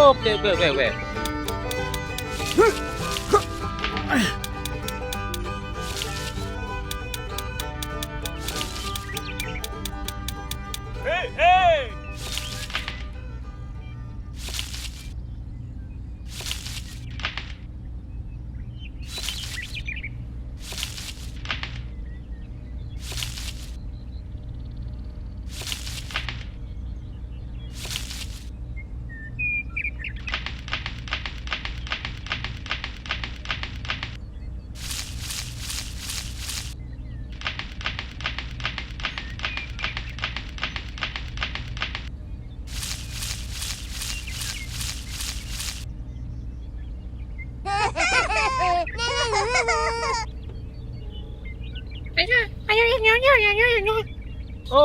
Okay, wait.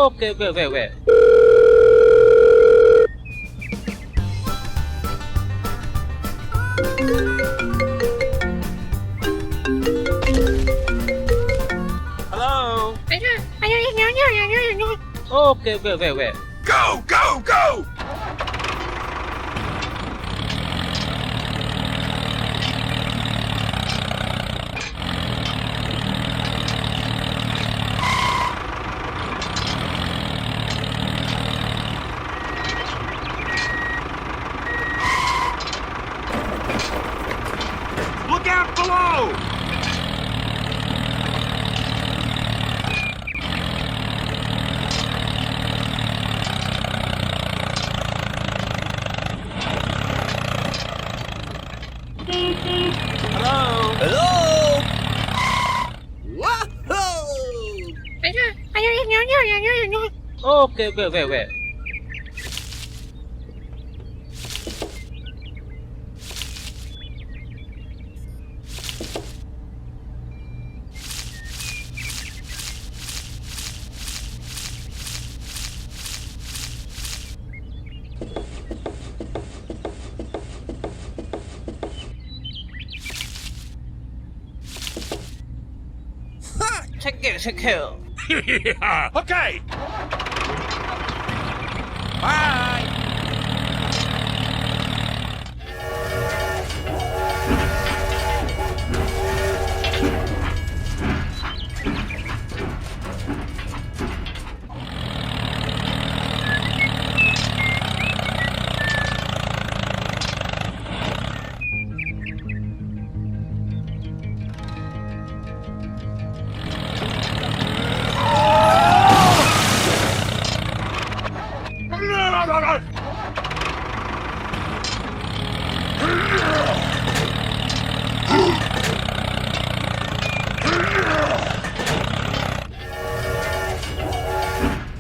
Okay, wait. Hello? Okay, wait. Go, go, go! Look out below! Hello? Hello? Whoa! Okay, wait. Check it. Okay! Bye!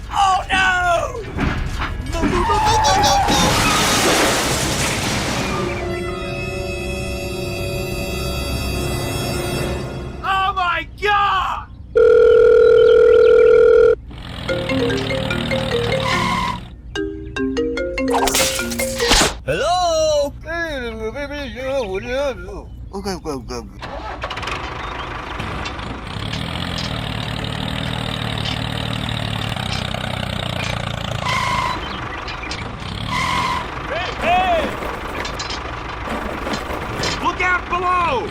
Oh no! Oh my god! Hello? Okay. Hey! Look out below!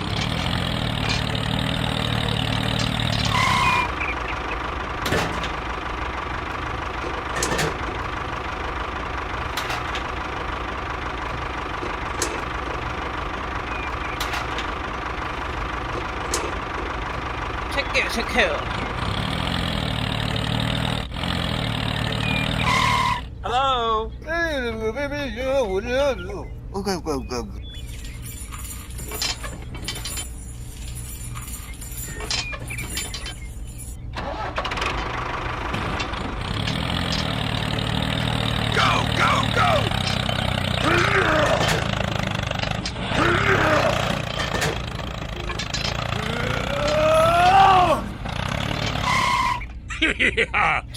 Check it. Hello? Okay. Go!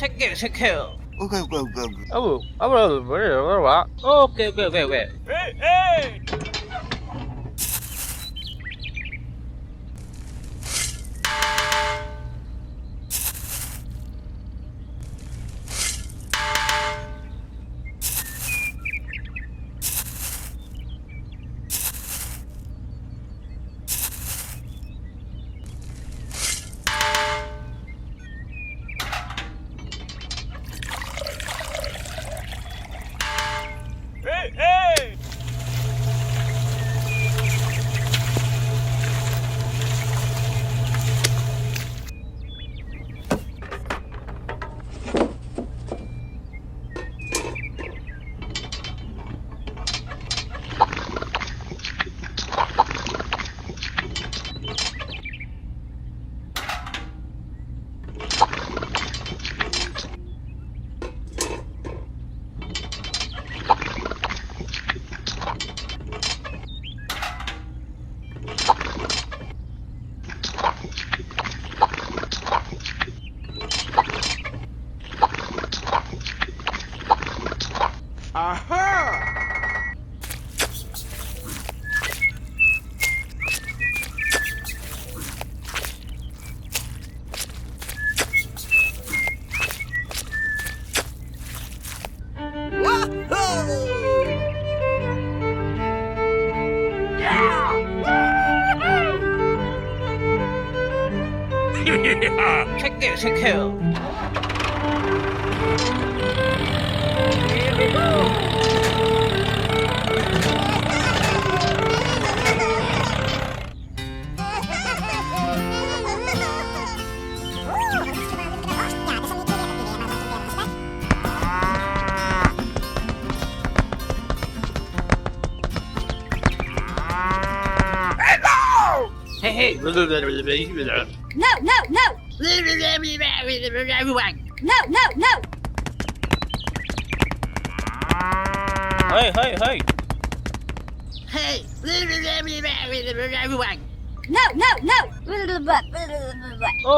Check it. Okay. Okay, wait. Hey! 체크 체크해요. 헤헤. No, no, no. No, no, no. 헤이 헤이 헤이. Hey. No, no, no.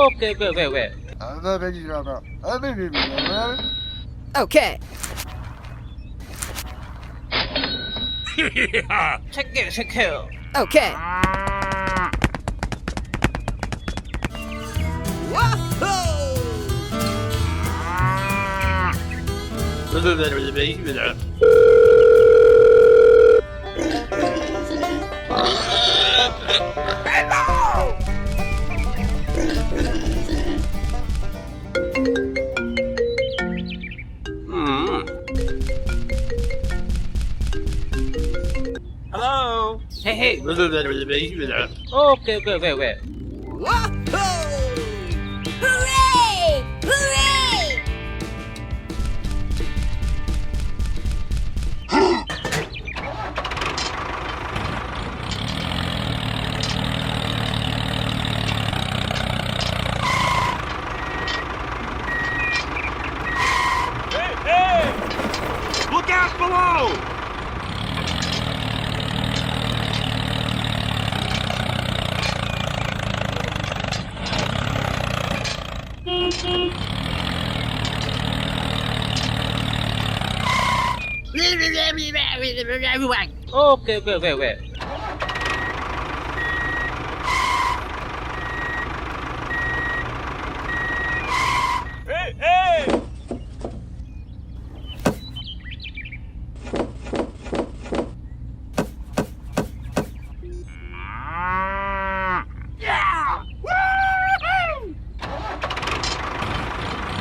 오케이 오케이 오케이 오케이. Okay. 체크 체크해요. Okay. No, no, no. Hello. 헤헤. No, no, no. 오케이 오케이 오케이 오케이. Hooray! Hooray! Hey, hey! Look out below! 오케이 오케이 오케이 오케이. Hey, hey! Yeah! Woo!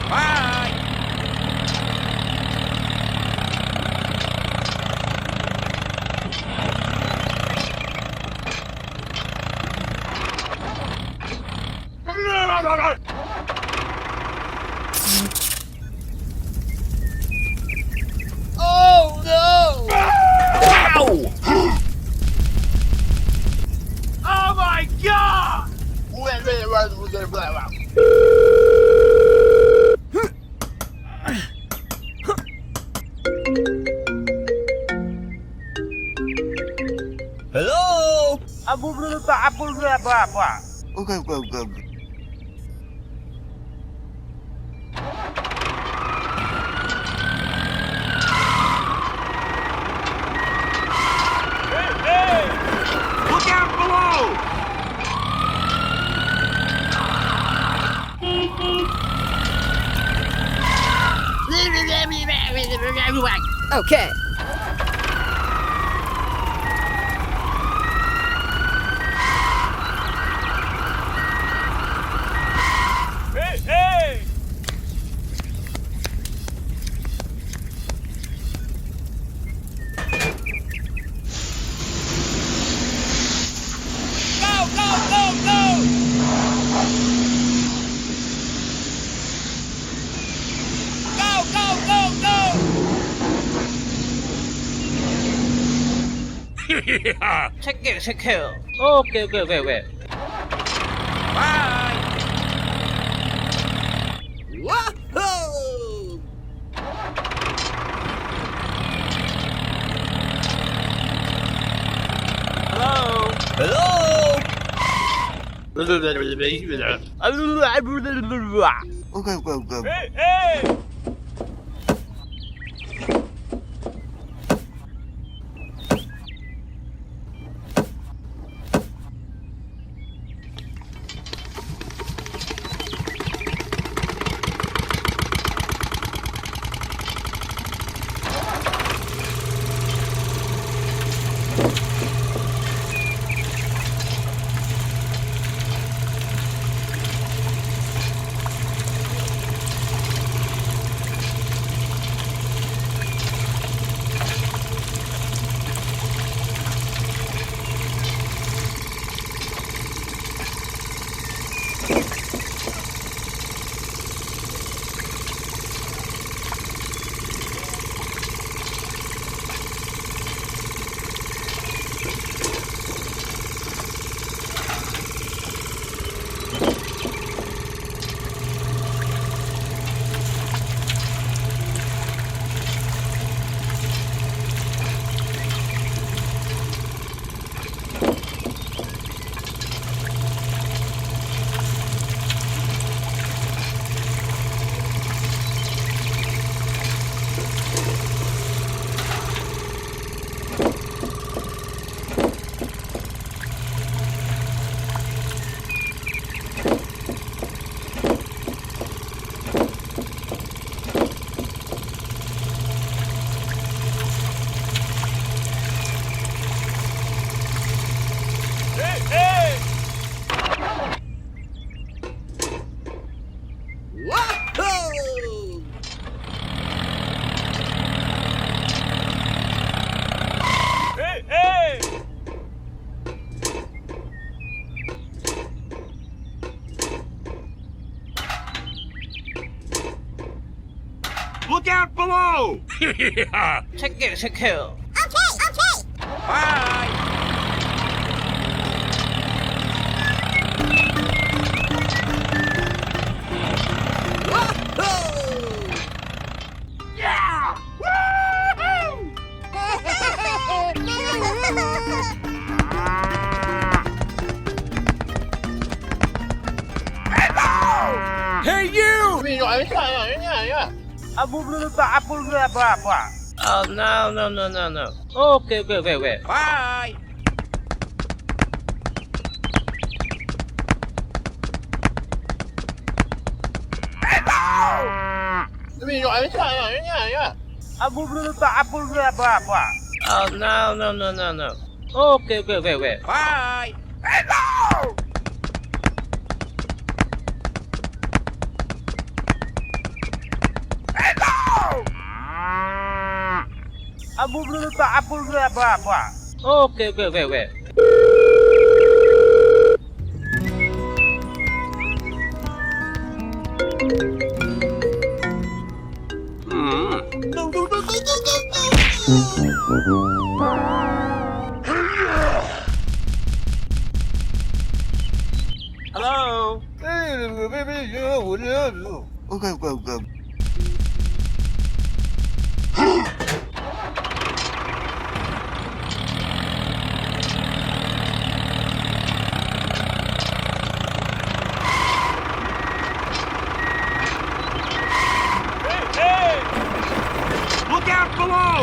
Bye! Oh no! Oh my god! Hello? Okay, okay, okay. Hey, hey! Look out below! Okay. Hey, hey! Go, go, go, go! Go, go, go, go! 체크 체크해요. 오케이 오케이 오케이 오케이. Bye! Wahoo! Hello. Hello? No, no, no. Okay, okay, okay. Hey, hey! Look out below! Yeah. Check it. Bye. Hey you! Oh no. Okay. Bye. Oh no. Okay. Bye. Okay. Hello. Go. Look out below!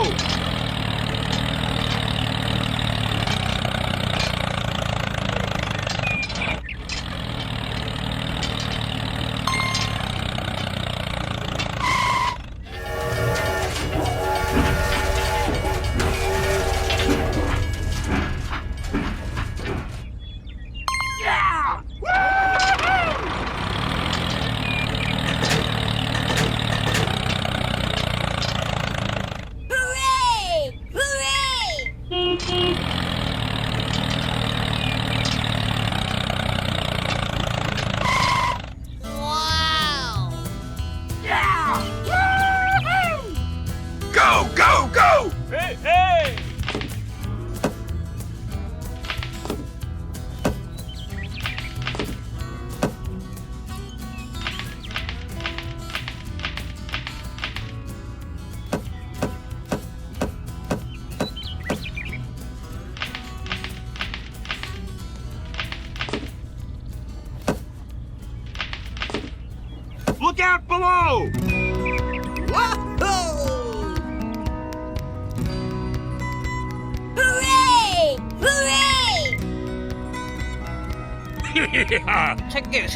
Hooray! Hooray! Wow! Go. Hey! Look out below! Hooray! Hooray! Yeah. Check it.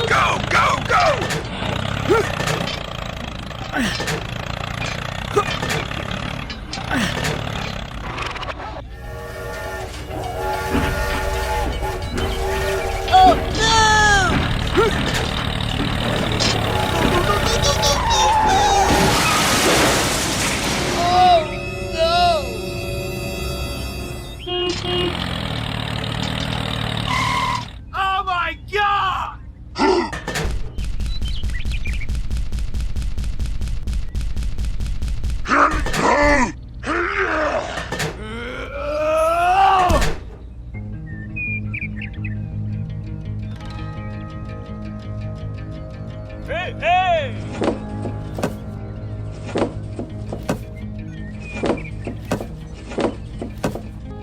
Go. Oh Oh my god! Hey!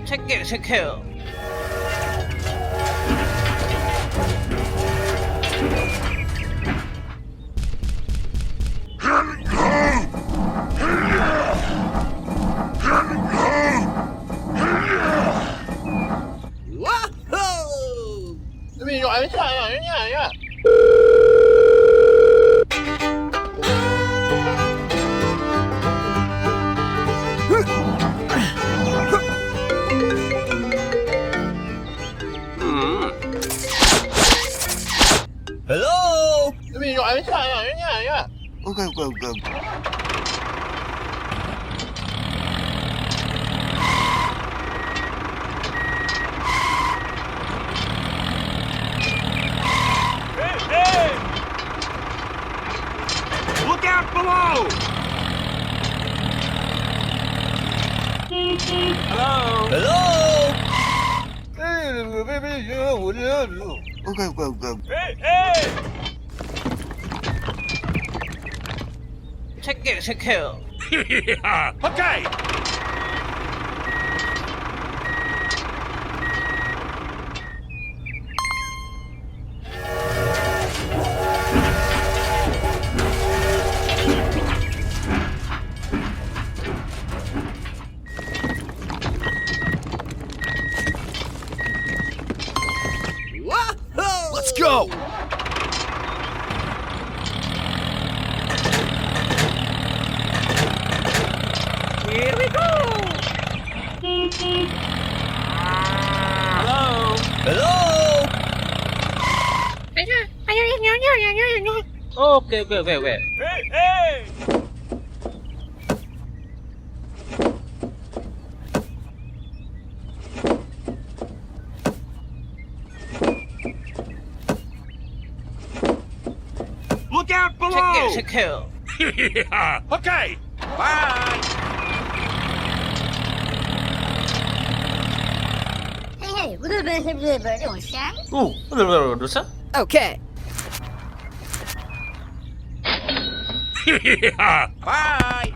Check it. Hello. Go. out below! Hello. Hello? Oh, go, go, go. Hey, hey! 체크해요. Okay! Let's go! Here we go. Hello. Hello? Okay. Hey, hey! Look out below! 체크해요. Okay! Bye! Hey, hey. 오, 루사? Okay. Bye!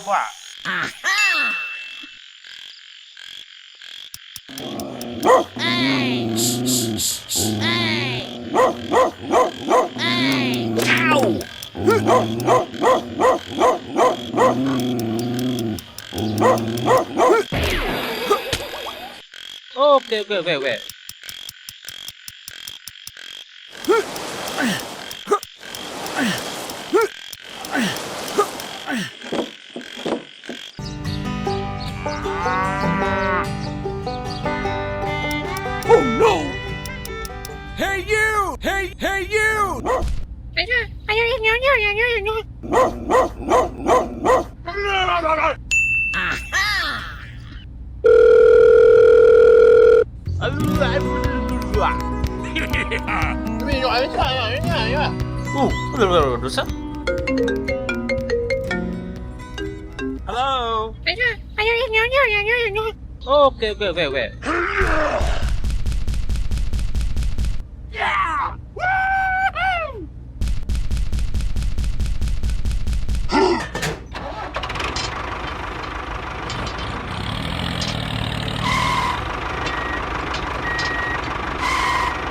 뭐야. Hey. Hey. Hey. 오케이. Oh no! Hey you! Hey you! 오, 루사? Hello. 오케이.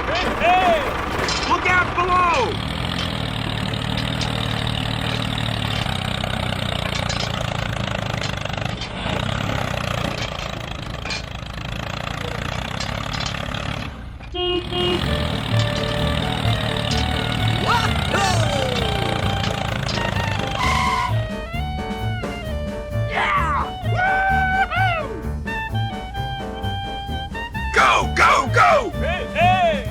Hey, hey! Look out below! Go, go, go! Hey, hey!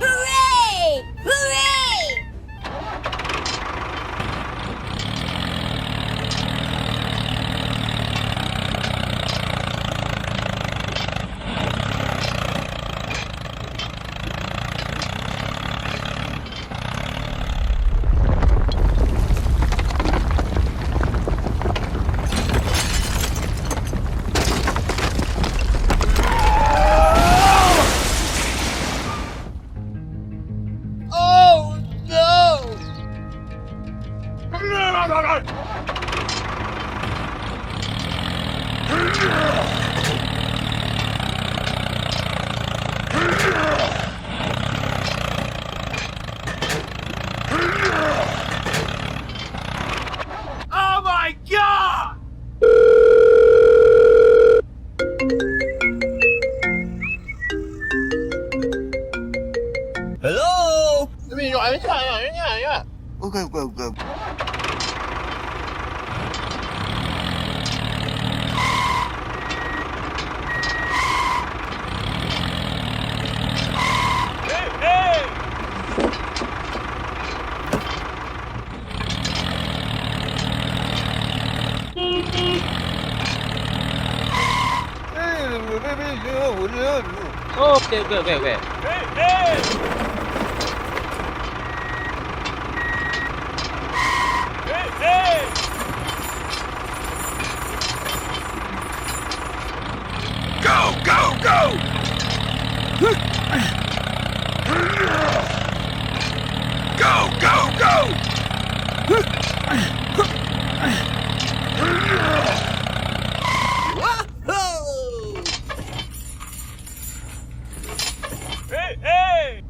Hooray! Hooray! Oh no! Oh my God! go, go, go. Hey, hey! Okay, okay. Hey, hey! Hey, hey! Go, go, go! Go, go, go! Whoa! Hey, hey!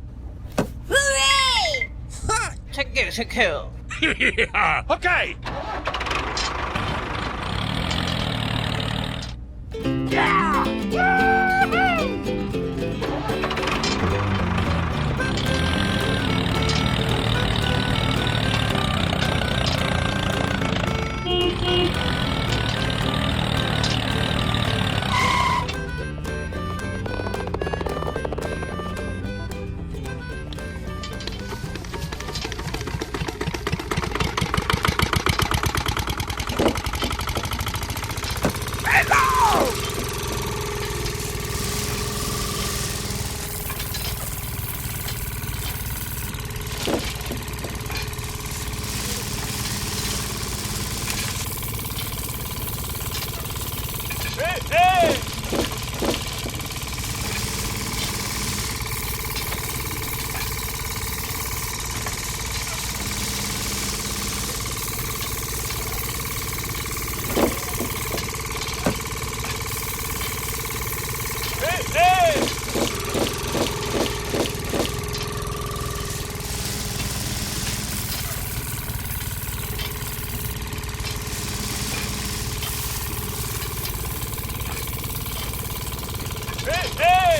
Hooray! Check it. Yeah! Okay! Hey, hey! Hey, hey! Hey, hey!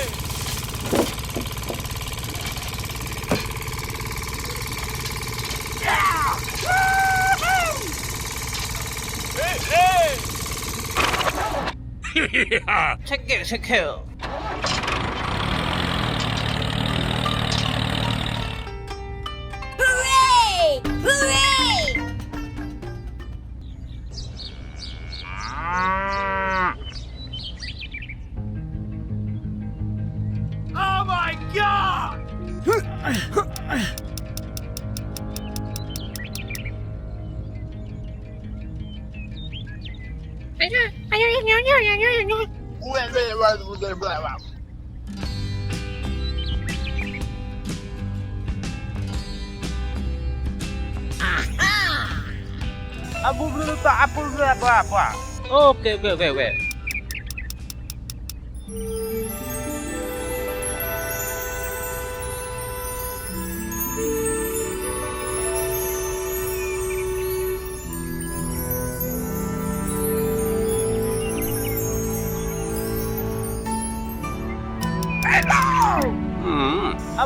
Hey, hey! Yeah! Check it. Hooray! Hooray! Oh my god!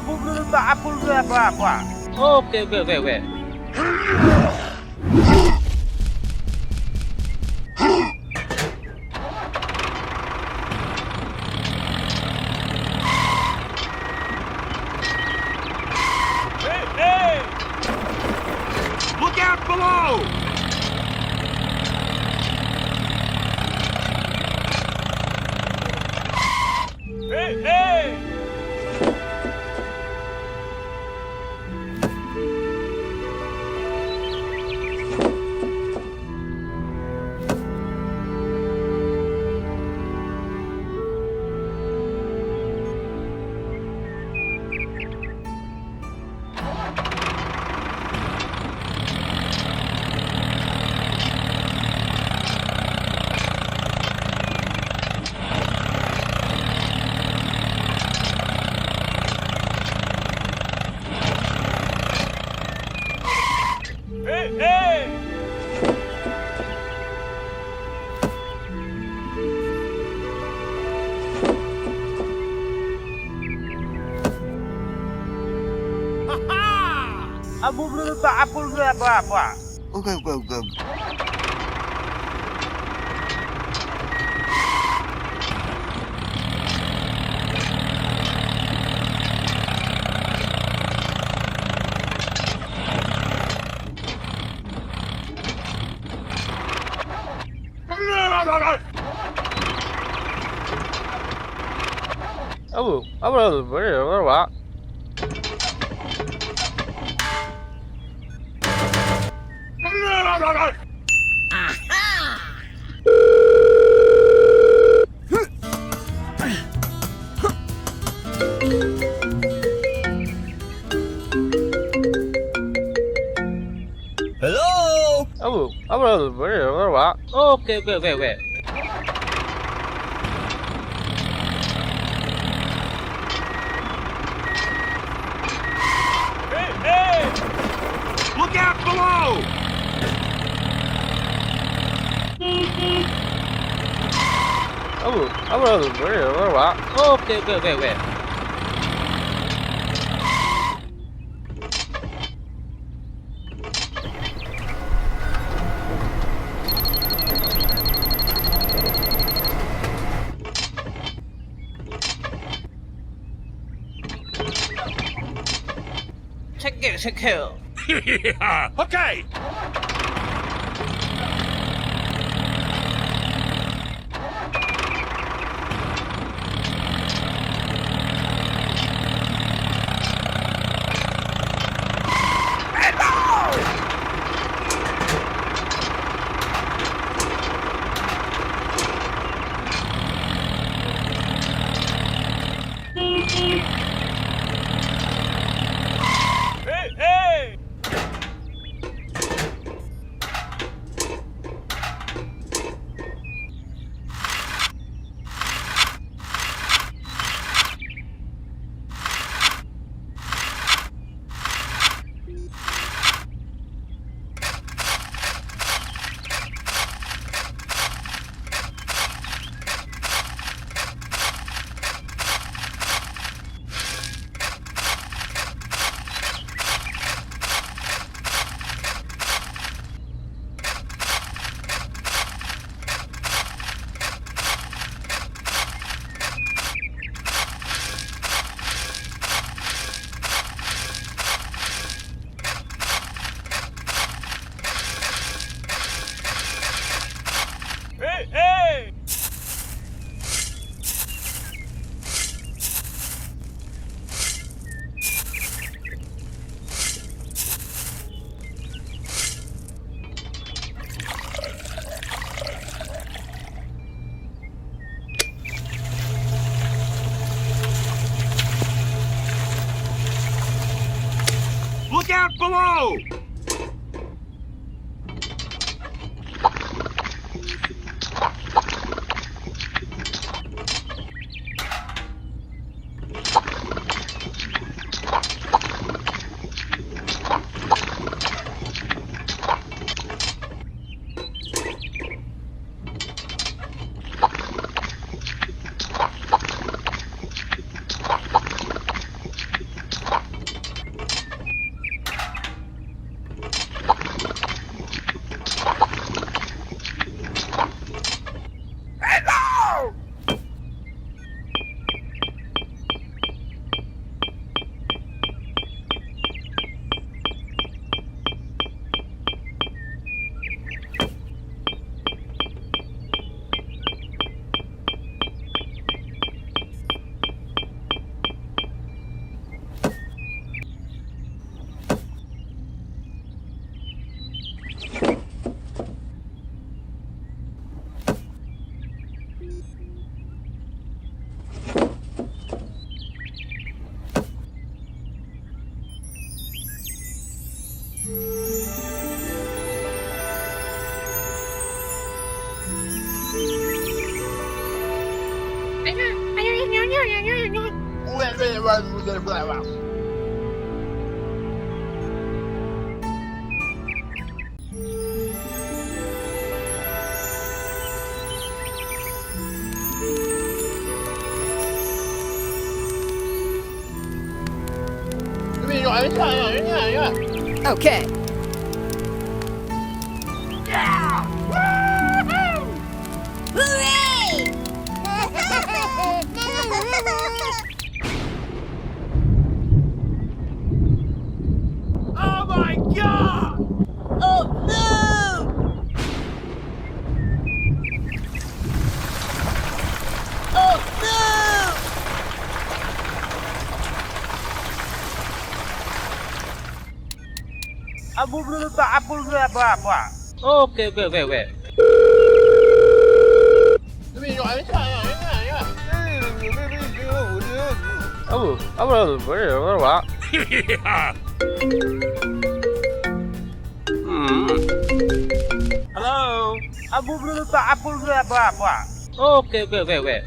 Apa. Okay. Apa. Okay. Hey, hey! Look out below! Hey, hey! Abu apa? Okay, go, go. Apa? Hello? Apa? Okay. Look out below! Apa? Okay. Check it. Yeah, okay! Hey! Hey! Look out below! Ini, Okay. Hooray! Oh my god! Oh no! Oh no! Okay, okay, okay, okay. What are you what? Yeah. Hello? Okay, okay, okay, okay.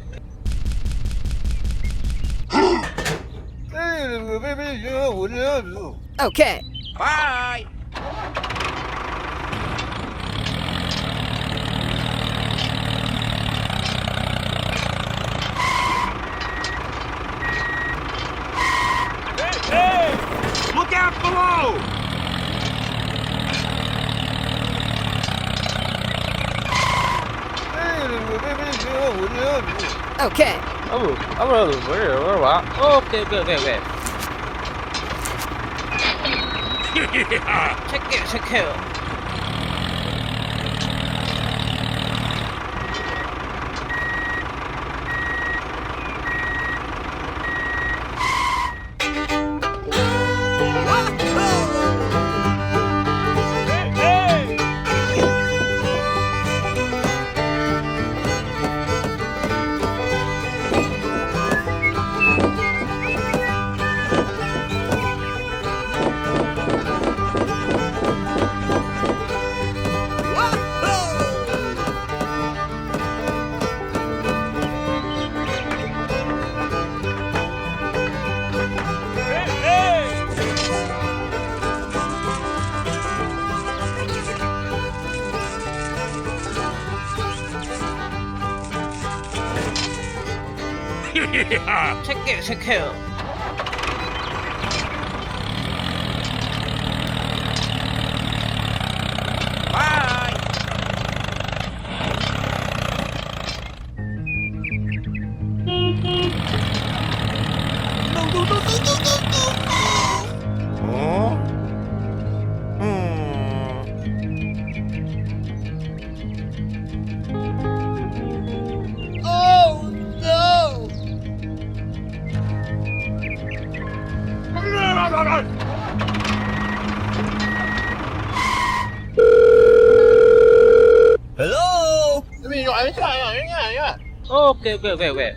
Okay. Bye. Hey! Look out below! Okay. What are you what? Okay, okay, okay, okay. Yeah. Check it. Hey! Hey! Yeah. Check it. Bye. Huh? Oh no! Hello? Okay, okay, okay, okay.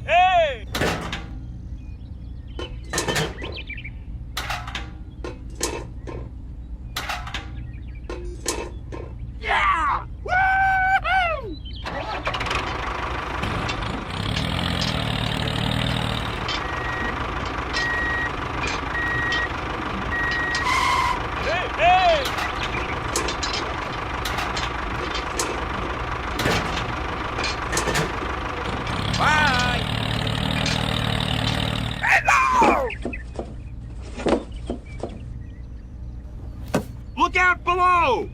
Hey! Yeah! Woo! Hey! Bye. Hello. Look out below!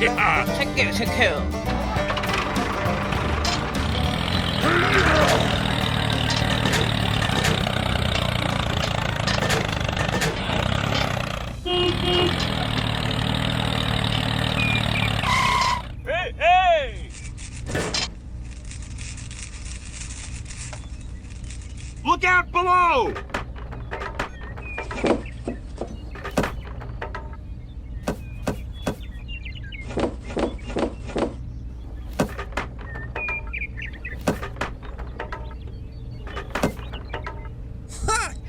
Yeah. 체크 체크. Hey, hey! Look out below!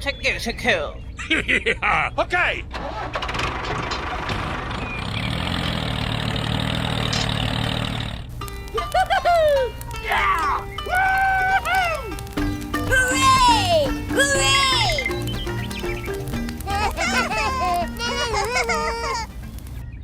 체크 체크. Yeah. Okay.